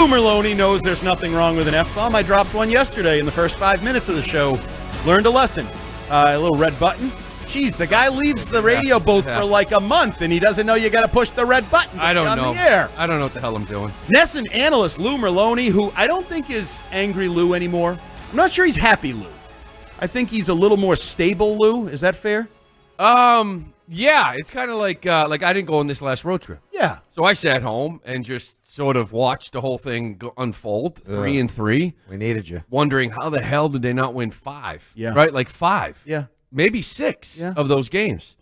Lou Merloni knows there's nothing wrong with an F-bomb. I dropped one yesterday in the first 5 minutes of the show. Learned a lesson. A little red button. Jeez, the guy leaves the radio booth for like a month, and he doesn't know you got to push the red button to I don't be on know. the air. I don't know what the hell I'm doing. NESN analyst Lou Merloni, who I don't think is angry Lou anymore. I'm not sure he's happy Lou. I think he's a little more stable Lou. Is that fair? Yeah, it's kind of like I didn't go on this last road trip. Yeah. So I sat home and just sort of watched the whole thing unfold, 3-3. We needed you. Wondering how the hell did they not win 5? Yeah. Right? Like 5. Yeah. Maybe 6 of those games.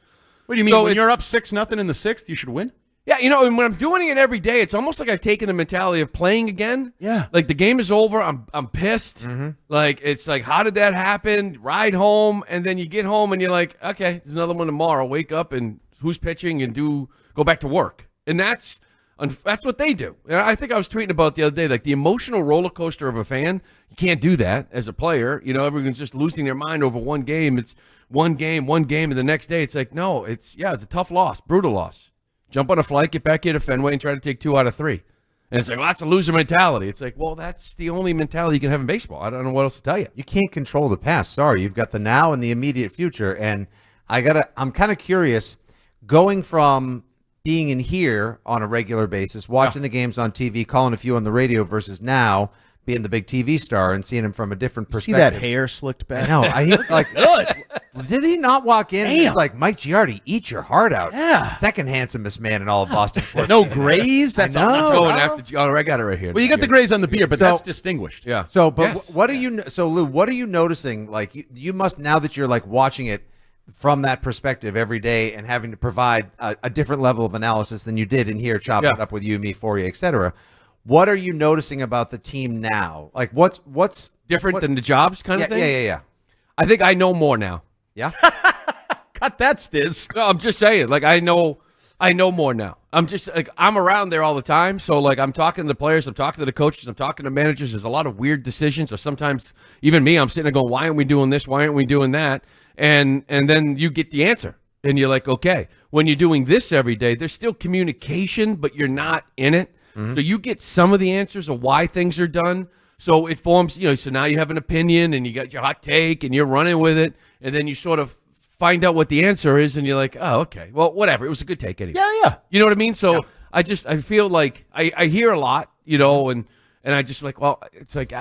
What do you mean? So when you're up 6-0 in the 6th, you should win? Yeah, and when I'm doing it every day, it's almost like I've taken the mentality of playing again. Yeah. Like the game is over, I'm pissed. Mm-hmm. Like it's like, how did that happen? Ride home, and then you get home and you're like, okay, there's another one tomorrow. Wake up and who's pitching and go back to work. And that's what they do. And I think I was tweeting about the other day, like the emotional roller coaster of a fan. You can't do that as a player. Everyone's just losing their mind over one game. It's one game, and the next day it's like, no, it's a tough loss, brutal loss. Jump on a flight, get back here to Fenway, and try to take 2 out of 3. And it's like, well, that's a loser mentality. It's like, well, that's the only mentality you can have in baseball. I don't know what else to tell you. You can't control the past. Sorry, you've got the now and the immediate future. And I'm kind of curious, going from being in here on a regular basis, watching the games on TV, calling a few on the radio, versus now being the big TV star and seeing him from a different perspective. See that hair slicked back? No, good. Did he not walk in? And he's like, Mike Giardi, eat your heart out. Yeah. Second handsomest man in all of Boston sports. No grays? That's all I'm Going talking about? I got it right here. Well, you got the grays on the beer, but that's distinguished. Yeah. So, but Yes. what are you? So, Lou, what are you noticing? Like, you must, now that you're like watching it from that perspective every day and having to provide a different level of analysis than you did in here, chopping it up with you, me, for you, etc. What are you noticing about the team now? Like, what's different than the jobs kind of thing? Yeah. I think I know more now. Yeah. Cut that, Stiz. No, I'm just saying. Like, I know more now. I'm just like, I'm around there all the time. So like, I'm talking to the players, I'm talking to the coaches, I'm talking to managers. There's a lot of weird decisions, or sometimes even me, I'm sitting there going, why aren't we doing this? Why aren't we doing that? And then you get the answer, and you're like, okay. When you're doing this every day, there's still communication, but you're not in it. Mm-hmm. So you get some of the answers of why things are done. So it forms, so now you have an opinion, and you got your hot take, and you're running with it, and then you sort of find out what the answer is, and you're like, oh, okay, well, whatever. It was a good take anyway. Yeah. You know what I mean? So I feel like I hear a lot, and I just like, well, it's like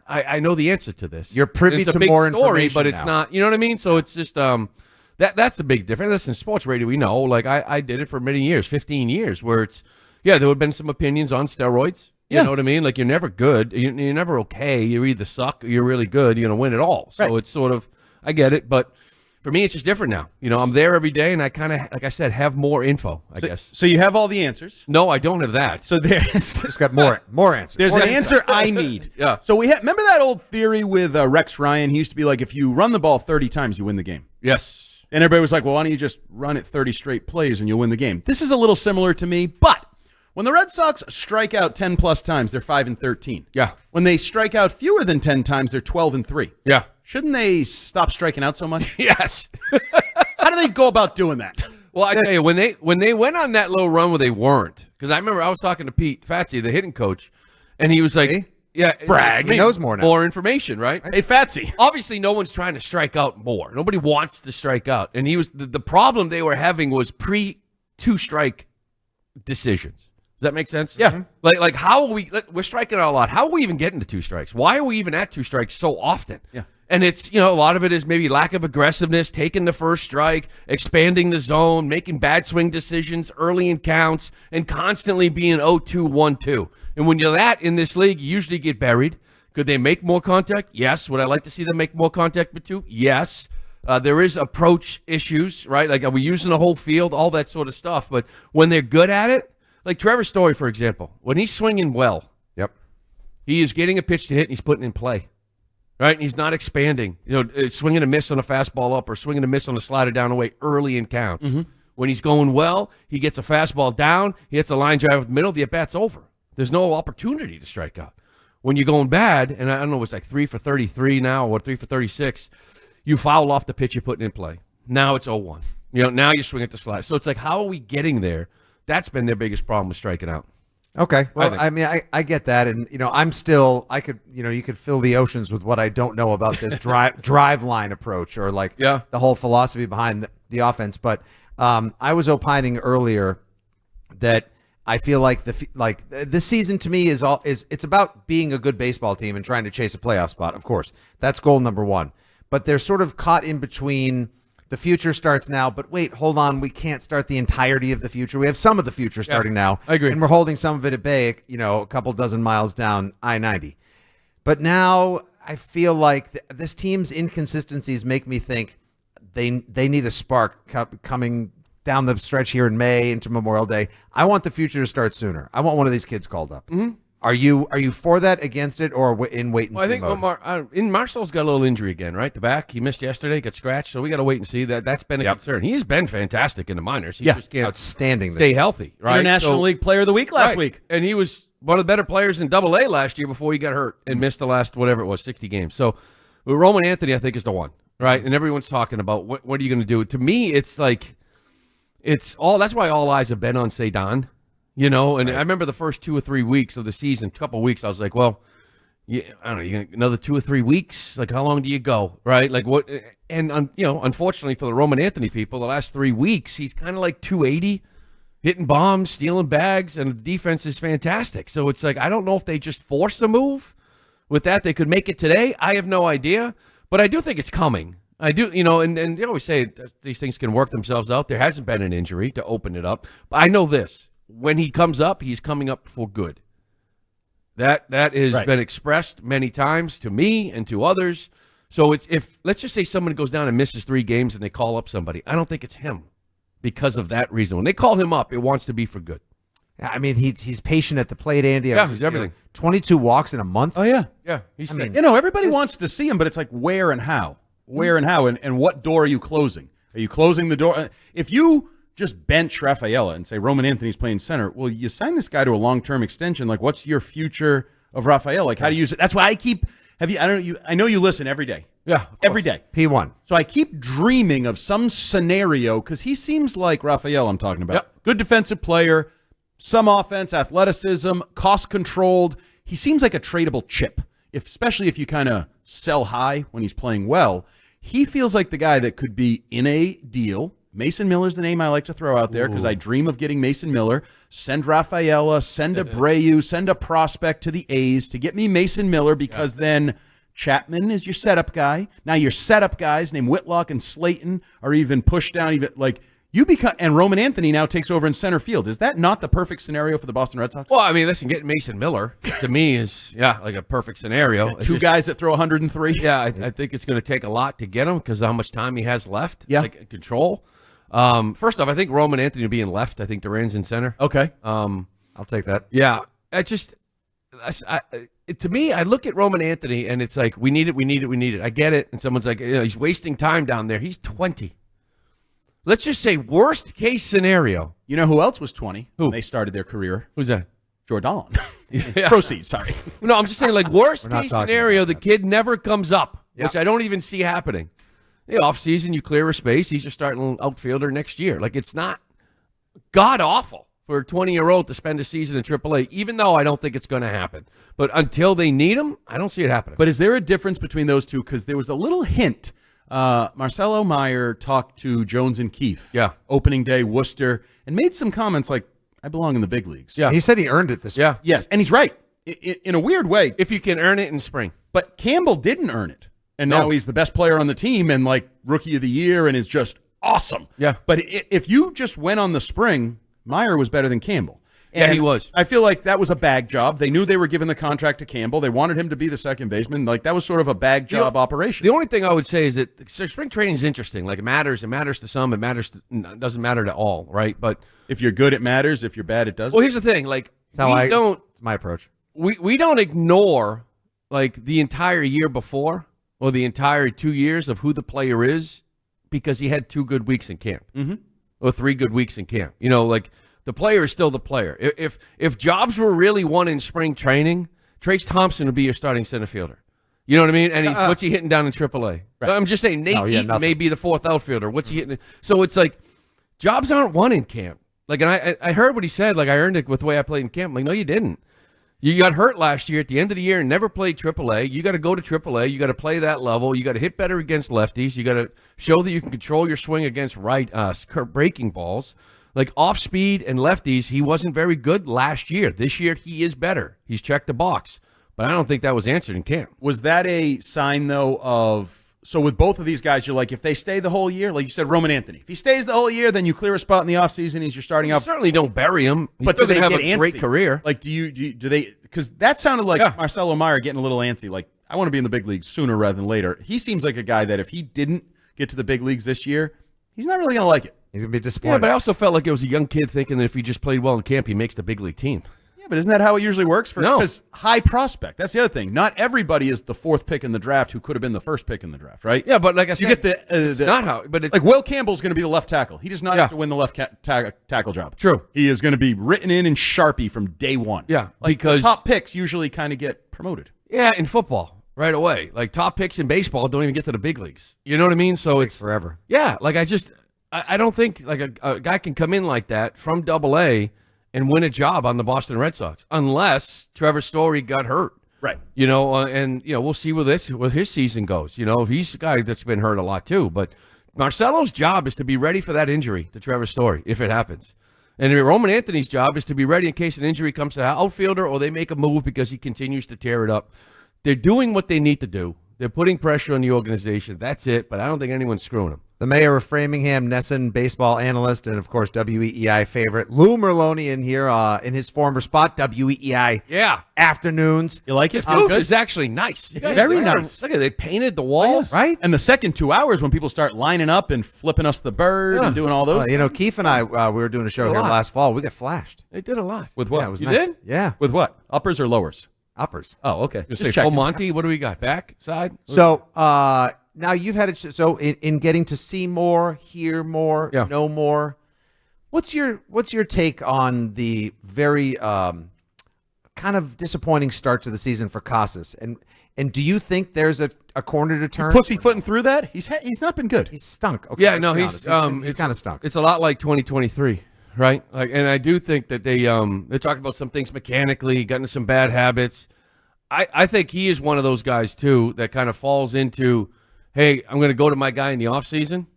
I know the answer to this. You're privy to more story, information but it's now. not. You know what I mean? So it's just that's the big difference. Listen, sports radio, we know. Like I did it for many years, 15 years, where it's there would have been some opinions on steroids. You know what I mean? Like, you're never good. You're never okay. You either suck or you're really good. You're gonna win it all. So It's sort of, I get it, but for me, it's just different now. I'm there every day, and I kind of, like I said, have more info, I guess. So you have all the answers. No, I don't have that. So there's Just got more answers. There's an answer I need. Yeah. So remember that old theory with Rex Ryan? He used to be like, if you run the ball 30 times, you win the game. Yes. And everybody was like, well, why don't you just run it 30 straight plays and you'll win the game? This is a little similar to me, but when the Red Sox strike out 10 plus times, they're 5-13. Yeah. When they strike out fewer than 10 times, they're 12-3. Yeah. Shouldn't they stop striking out so much? Yes. How do they go about doing that? Well, I tell you, when they went on that little run where they weren't, because I remember I was talking to Pete Fitzy, the hitting coach, and he was like, See? yeah, Brag. He knows more now. More information, right? Hey, Fatsy. Obviously, no one's trying to strike out more. Nobody wants to strike out. And he was the problem they were having was pre-2-strike decisions. Does that make sense? Yeah. Like how are we're striking out a lot. How are we even getting to 2 strikes? Why are we even at 2 strikes so often? Yeah. And it's, a lot of it is maybe lack of aggressiveness, taking the first strike, expanding the zone, making bad swing decisions early in counts, and constantly being 0-2, 1-2. And when you're that in this league, you usually get buried. Could they make more contact? Yes. Would I like to see them make more contact with 2? Yes. There is approach issues, right? Like, are we using the whole field? All that sort of stuff. But when they're good at it, like Trevor Story, for example, when he's swinging well, he is getting a pitch to hit and he's putting in play. Right, and he's not expanding. Swinging a miss on a fastball up or swinging a miss on a slider down away early in counts. Mm-hmm. When he's going well, he gets a fastball down, he hits a line drive with the middle, the at-bat's over. There's no opportunity to strike out. When you're going bad, and I don't know, it's like 3 for 33 now or 3 for 36, you foul off the pitch you're putting in play. Now it's 0-1. Now you swing at the slider. So it's like, how are we getting there? That's been their biggest problem with striking out. Okay. Well, I mean, I get that. And, I'm still, you could fill the oceans with what I don't know about this drive line approach or the whole philosophy behind the offense. But I was opining earlier that I feel like this season to me it's about being a good baseball team and trying to chase a playoff spot. Of course, that's goal number one. But they're sort of caught in between. The future starts now, but wait, hold on. We can't start the entirety of the future. We have some of the future starting now. I agree. And we're holding some of it at bay, a couple dozen miles down I-90. But now I feel like this team's inconsistencies make me think they need a spark coming down the stretch here in May into Memorial Day. I want the future to start sooner. I want one of these kids called up. Mm-hmm. Are you for that, against it, or in wait and see mode? I think Marcelo's got a little injury again, right? The back. He missed yesterday, got scratched, so we got to wait and see. That's been a concern. He's been fantastic in the minors. He just can't stay healthy, right? International League Player of the Week last week. And he was one of the better players in AA last year before he got hurt and missed the last, whatever it was, 60 games. So Roman Anthony, I think, is the one, right? And everyone's talking about what are you going to do? To me, it's like that's why all eyes have been on Cedon. And I remember the first 2 or 3 weeks of the season, couple of weeks, I was like, well, I don't know, you another 2 or 3 weeks? Like, how long do you go, right? Like, what? And, unfortunately for the Roman Anthony people, the last 3 weeks, he's kind of like 280, hitting bombs, stealing bags, and the defense is fantastic. So it's like, I don't know if they just force a move with that. They could make it today. I have no idea, but I do think it's coming. I do, and they always say these things can work themselves out. There hasn't been an injury to open it up. But I know this. When he comes up, he's coming up for good. That has been expressed many times to me and to others. So if let's just say someone goes down and misses 3 games and they call up somebody, I don't think it's him because of that reason. When they call him up, it wants to be for good. I mean, he's patient at the plate, Andy. Yeah, he's everything. 22 walks in a month. Oh yeah, yeah. Everybody wants to see him, but it's like where and how, and what door are you closing? Are you closing the door? If you just bench Rafaela and say Roman Anthony's playing center, well, you sign this guy to a long-term extension. Like, what's your future of Rafael? Like, how do you use it? That's why I keep I know you listen every day. Yeah, every day. P1. So I keep dreaming of some scenario because he seems like Rafael I'm talking about. Yep. Good defensive player, some offense, athleticism, cost-controlled. He seems like a tradable chip, especially if you kind of sell high when he's playing well. He feels like the guy that could be in a deal. Mason Miller's the name I like to throw out there because I dream of getting Mason Miller. Send Rafaela, send Abreu, send a prospect to the A's to get me Mason Miller because then Chapman is your setup guy. Now your setup guys named Whitlock and Slayton are even pushed down. And Roman Anthony now takes over in center field. Is that not the perfect scenario for the Boston Red Sox? Well, I mean, listen, getting Mason Miller to me is like a perfect scenario. Yeah, two guys that throw 103. Yeah, I think it's going to take a lot to get him because of how much time he has left. Yeah, control. First off, I think Roman Anthony will be in left. I think Duran's in center. Okay. I'll take that. Yeah. To me, I look at Roman Anthony and it's like, we need it. I get it. And someone's like, he's wasting time down there. He's 20. Let's just say worst case scenario. You know who else was 20 when they started their career? Who's that? Jordan. Yeah. Proceed, sorry. No, I'm just saying like worst case scenario, the kid never comes up, which I don't even see happening. The offseason, you clear a space. He's your starting outfielder next year. Like, it's not god-awful for a 20-year-old to spend a season in AAA, even though I don't think it's going to happen. But until they need him, I don't see it happening. But is there a difference between those two? Because there was a little hint. Marcelo Meyer talked to Jones and Keefe. Yeah. Opening day, Worcester, and made some comments like, I belong in the big leagues. Yeah. He said he earned it this year. Yes, and he's right. In a weird way. If you can earn it in spring. But Campbell didn't earn it. And now he's the best player on the team and like rookie of the year and is just awesome. Yeah. But if you just went on the spring, Meyer was better than Campbell. And yeah, he was. I feel like that was a bag job. They knew they were giving the contract to Campbell. They wanted him to be the second baseman. Like, that was sort of a bag job operation. The only thing I would say is that spring training is interesting. Like, it matters to some. It doesn't matter to all, right? But if you're good, it matters. If you're bad, it doesn't. Well, here's the thing. Like, it's my approach. We don't ignore, like, the entire year before or the entire 2 years of who the player is because he had 2 good weeks in camp or 3 good weeks in camp. You know, like, the player is still the player. If jobs were really won in spring training, Trace Thompson would be your starting center fielder. You know what I mean? And what's he hitting down in AAA? Right. I'm just saying, Nate Eaton may be the 4th outfielder. What's he hitting? So it's like, jobs aren't won in camp. Like, and I heard what he said. Like, I earned it with the way I played in camp. I'm like, no, you didn't. You got hurt last year at the end of the year and never played AAA. You got to go to AAA. You got to play that level. You got to hit better against lefties. You got to show that you can control your swing against breaking balls. Like off speed and lefties, he wasn't very good last year. This year, he is better. He's checked the box. But I don't think that was answered in camp. Was that a sign, though, of – so with both of these guys, you're like, if they stay the whole year, like you said, Roman Anthony. If he stays the whole year, then you clear a spot in the offseason. He's your starting up. Certainly don't bury him. He's but still do they have get a antsy? great career. Like, do they – because that sounded like Marcelo Meyer getting a little antsy. Like, I want to be in the big leagues sooner rather than later. He seems like a guy that if he didn't get to the big leagues this year, he's not really going to like it. He's going to be disappointed. Yeah, but I also felt like it was a young kid thinking that if he just played well in camp, he makes the big league team. Yeah, but isn't that how it usually works? No. Because high prospect. That's the other thing. Not everybody is the fourth pick in the draft who could have been the first pick in the draft, right? Yeah, but like I said, you get it's not how. But it's like Will Campbell's going to be the left tackle. He does not have to win the left tackle job. True. He is going to be written in Sharpie from day one. Yeah, like because the top picks usually kind of get promoted. Yeah, in football right away. Like top picks in baseball don't even get to the big leagues. You know what I mean? So it's forever. Yeah, like I don't think like a guy can come in like that from Double-A and win a job on the Boston Red Sox unless Trevor Story got hurt. Right. You know, and we'll see where his season goes. You know, he's a guy that's been hurt a lot too. But Marcelo's job is to be ready for that injury to Trevor Story if it happens. And Roman Anthony's job is to be ready in case an injury comes to the outfielder or they make a move because he continues to tear it up. They're doing what they need to do. They're putting pressure on the organization. That's it. But I don't think anyone's screwing them. The mayor of Framingham, NESN baseball analyst, and, of course, WEEI favorite, Lou Merloni in here in his former spot, WEEI afternoons. You like it? This booth is actually nice. It's very nice. Look at it. They painted the walls. Right? And the second 2 hours when people start lining up and flipping us the bird and doing all those. You know, Keith and I, we were doing a show here last fall. We got flashed. They did a lot. With what? Yeah, it was You nice. did? Yeah. With what? Uppers or lowers? Uppers. Oh, okay. Just say full Monty. What do we got? Back? Side? So, now you've had it. So, in getting to see more, hear more, know more, what's your take on the very kind of disappointing start to the season for Casas? And do you think there's a corner to turn? Pussyfooting through that? He's not been good. He's stunk. Okay, Yeah, no, he's kind of stunk. It's a lot like 2023, right? Like, and I do think that they talked about some things mechanically, got into some bad habits. I think he is one of those guys too that kind of falls into, hey, I'm going to go to my guy in the off season,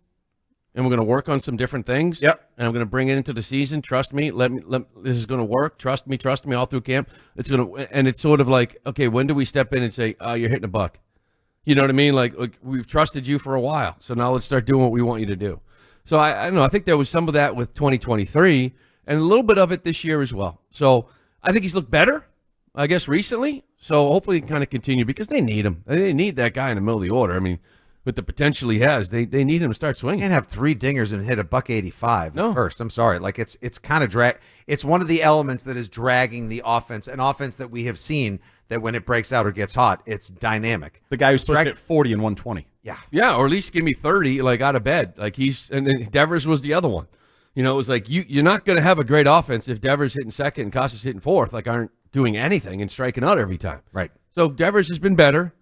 and we're going to work on some different things. Yep. And I'm going to bring it into the season. Trust me. This is going to work. Trust me all through camp. And it's sort of like, okay, when do we step in and say, you're hitting a buck? You know what I mean? Like we've trusted you for a while, so now let's start doing what we want you to do. So I don't know. I think there was some of that with 2023 and a little bit of it this year as well. So I think he's looked better, I guess, recently. So hopefully he can kind of continue because they need him. They need that guy in the middle of the order. I mean, with the potential he has, they need him to start swinging. You can't have 3 dingers and hit a $185 No. at first. I'm sorry. Like it's kind of it's one of the elements that is dragging the offense, an offense that we have seen that when it breaks out or gets hot, it's dynamic. The guy who's supposed to hit 40 and 120. Yeah, or at least give me 30, like out of bed. Like and then Devers was the other one. You know, it was like you're not going to have a great offense if Devers hitting second and Casas hitting fourth, like aren't doing anything and striking out every time. Right. So Devers has been better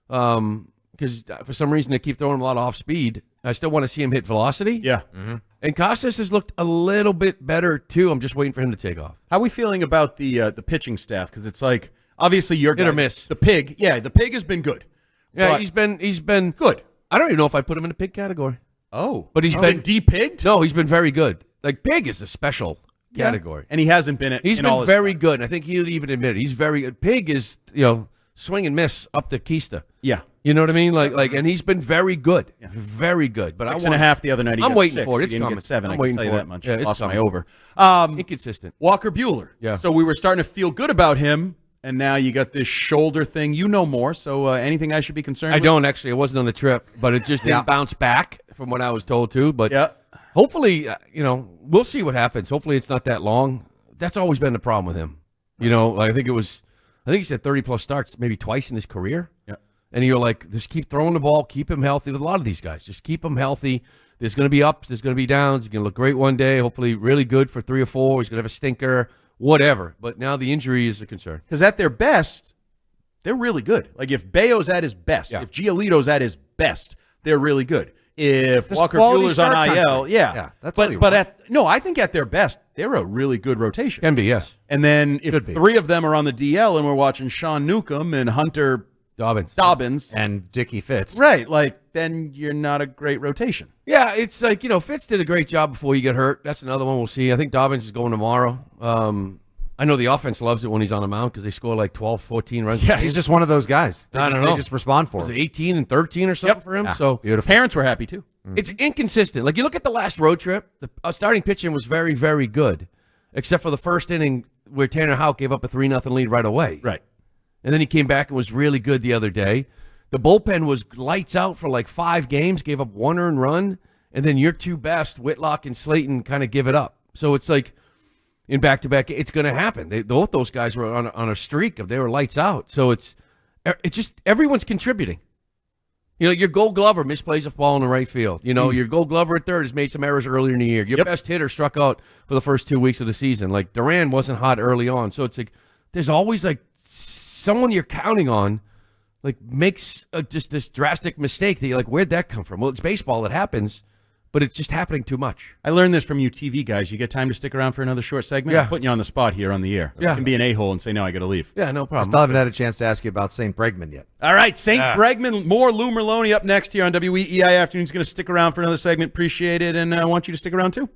because for some reason they keep throwing him a lot off speed. I still want to see him hit velocity. Yeah. Mm-hmm. And Casas has looked a little bit better too. I'm just waiting for him to take off. How are we feeling about the pitching staff? Because it's like obviously you're hit or miss. The pig, the pig has been good. Yeah, he's been good. I don't even know if I put him in the pig category. Oh, but he's been de-pigged. No, he's been very good. Like pig is a special category, and he hasn't been. He's been very good. I think he'll even admit it. He's very good. Pig is swing and miss up the keister. Yeah. You know what I mean? Like, and he's been very good, very good. But 6.5 the other night. I'm waiting 6. for it. It's he didn't coming. Get 7. I'm I waiting can tell you for that it. much. Yeah, it's Lost coming. my over. Inconsistent. Walker Buehler. Yeah. So we were starting to feel good about him, and now you got this shoulder thing. You know more. So anything I should be concerned with? I don't actually. It wasn't on the trip, but it just didn't bounce back from what I was told to. But hopefully, we'll see what happens. Hopefully, it's not that long. That's always been the problem with him. I think he said 30+ starts maybe twice in his career. Yeah. And you're like, just keep throwing the ball, keep him healthy. With a lot of these guys, just keep him healthy. There's going to be ups, there's going to be downs. He's going to look great one day, hopefully really good for 3 or 4. He's going to have a stinker, whatever. But now the injury is a concern. Because at their best, they're really good. Like if Bayo's at his best, if Giolito's at his best, they're really good. if Just Walker quality Buehler's on start IL, country. Yeah, that's all you but want. I think at their best, they're a really good rotation. Can be, yes. And then if Could be. 3 of them are on the DL and we're watching Sean Newcomb and Hunter Dobbins. And Dickie Fitz. right, like then you're not a great rotation. Yeah, it's like, Fitz did a great job before you get hurt. That's another one we'll see. I think Dobbins is going tomorrow. I know the offense loves it when he's on the mound because they score like 12, 14 runs. Yes. He's just one of those guys. I don't know. They just respond for Was him. it 18 and 13 or something for him? Yeah, So beautiful. Parents were happy too. it's inconsistent. Like you look at the last road trip, the starting pitching was very, very good, except for the first inning where Tanner Houck gave up a 3-0 lead right away. Right. And then he came back and was really good the other day. The bullpen was lights out for like 5 games, gave up 1 earned run, and then your 2 best, Whitlock and Slayton, kind of give it up. So it's like in back-to-back, it's going to happen. Both those guys were on a streak of they were lights out. So it's just everyone's contributing. Your Gold Glover misplays a ball in the right field. Your Gold Glover at third has made some errors earlier in the year. Your best hitter struck out for the first 2 weeks of the season. Like Duran wasn't hot early on. So it's like there's always like someone you're counting on like makes just this drastic mistake that you're like, where'd that come from? Well, it's baseball. It happens, but it's just happening too much. I learned this from you TV guys. You get time to stick around for another short segment? Yeah. I'm putting you on the spot here on the air. Yeah. You can be an a-hole and say, no, I got to leave. Yeah, no I problem. still haven't had a chance to ask you about St. Bregman yet. All right, St. Bregman, more Lou Merloni up next here on WEEI Afternoon. He's going to stick around for another segment. Appreciate it, and I want you to stick around too.